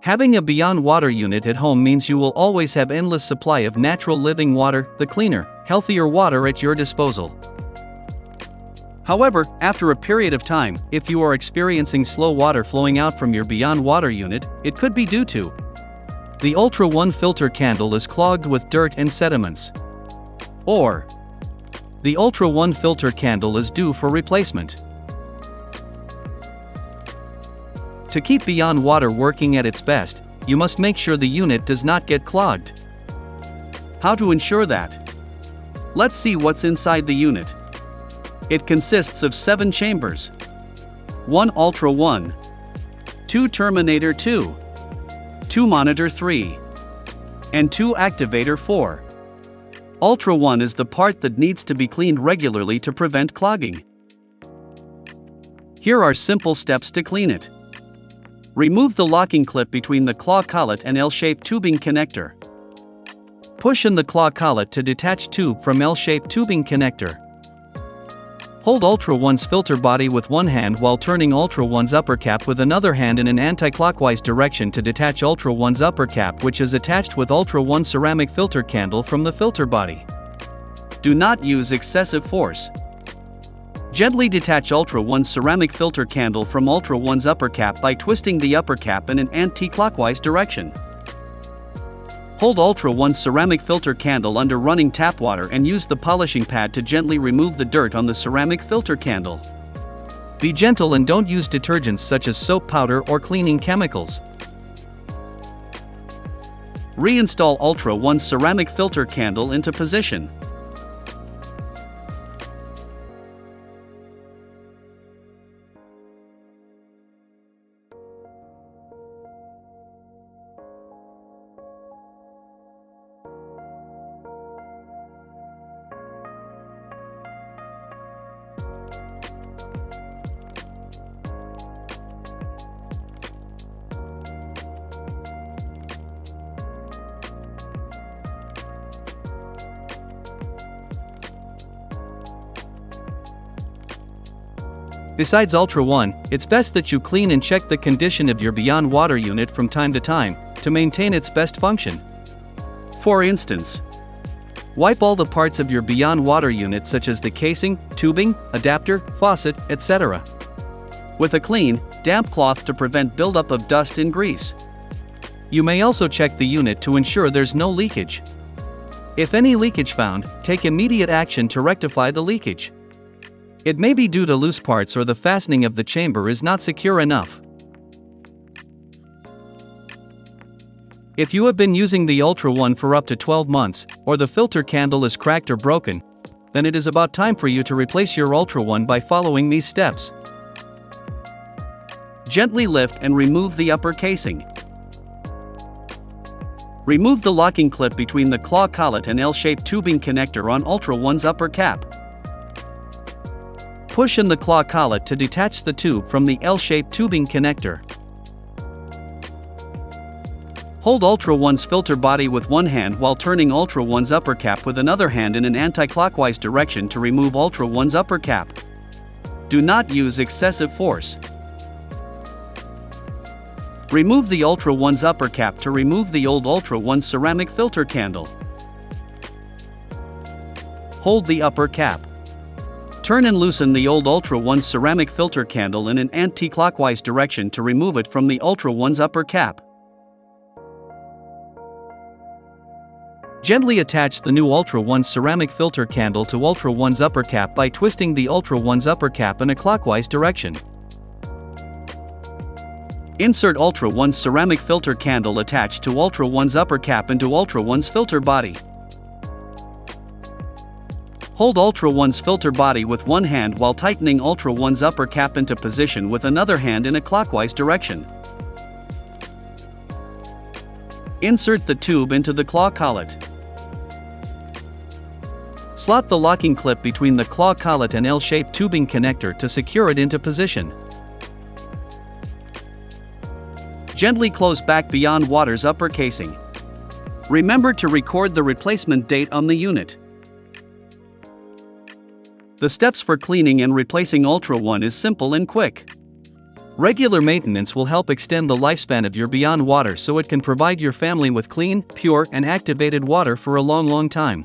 Having a Beyond Water unit at home means you will always have endless supply of natural living water, the cleaner, healthier water at your disposal. However, after a period of time, if you are experiencing slow water flowing out from your Beyond Water unit, it could be due to the Ultra 1 filter candle is clogged with dirt and sediments. Or the Ultra 1 filter candle is due for replacement. To keep Beyond Water working at its best, you must make sure the unit does not get clogged. How to ensure that? Let's see what's inside the unit. It consists of 7 chambers. 1 Ultra 1, 2 Terminator 2, 2 Monitor 3, and 2 Activator 4. Ultra 1 is the part that needs to be cleaned regularly to prevent clogging. Here are simple steps to clean it. Remove the locking clip between the claw collet and L-shaped tubing connector. Push in the claw collet to detach tube from L-shaped tubing connector. Hold Ultra 1's filter body with one hand while turning Ultra 1's upper cap with another hand in an anti-clockwise direction to detach Ultra 1's upper cap, which is attached with Ultra 1 ceramic filter candle from the filter body. Do not use excessive force. Gently detach Ultra 1's ceramic filter candle from Ultra 1's upper cap by twisting the upper cap in an anti-clockwise direction. Hold Ultra 1's ceramic filter candle under running tap water and use the polishing pad to gently remove the dirt on the ceramic filter candle. Be gentle and don't use detergents such as soap powder or cleaning chemicals. Reinstall Ultra 1's ceramic filter candle into position. Besides Ultra 1, it's best that you clean and check the condition of your Beyond Water unit from time to time, to maintain its best function. For instance, wipe all the parts of your Beyond Water unit such as the casing, tubing, adapter, faucet, etc. with a clean, damp cloth to prevent buildup of dust and grease. You may also check the unit to ensure there's no leakage. If any leakage found, take immediate action to rectify the leakage. It may be due to loose parts or the fastening of the chamber is not secure enough. If you have been using the Ultra 1 for up to 12 months, or the filter candle is cracked or broken, then it is about time for you to replace your Ultra 1 by following these steps. Gently lift and remove the upper casing. Remove the locking clip between the claw collet and L-shaped tubing connector on Ultra 1's upper cap. Push in the claw collet to detach the tube from the L-shaped tubing connector. Hold Ultra 1's filter body with one hand while turning Ultra 1's upper cap with another hand in an anti-clockwise direction to remove Ultra 1's upper cap. Do not use excessive force. Remove the Ultra 1's upper cap to remove the old Ultra 1 ceramic filter candle. Hold the upper cap. Turn and loosen the old Ultra 1 ceramic filter candle in an anti-clockwise direction to remove it from the Ultra 1's upper cap. Gently attach the new Ultra 1 ceramic filter candle to Ultra 1's upper cap by twisting the Ultra 1's upper cap in a clockwise direction. Insert Ultra 1's ceramic filter candle attached to Ultra 1's upper cap into Ultra 1's filter body. Hold Ultra 1's filter body with one hand while tightening Ultra 1's upper cap into position with another hand in a clockwise direction. Insert the tube into the claw collet. Slot the locking clip between the claw collet and L-shaped tubing connector to secure it into position. Gently close back Beyond Water's upper casing. Remember to record the replacement date on the unit. The steps for cleaning and replacing Ultra 1 is simple and quick. Regular maintenance will help extend the lifespan of your Beyond water so it can provide your family with clean, pure, and activated water for a long time.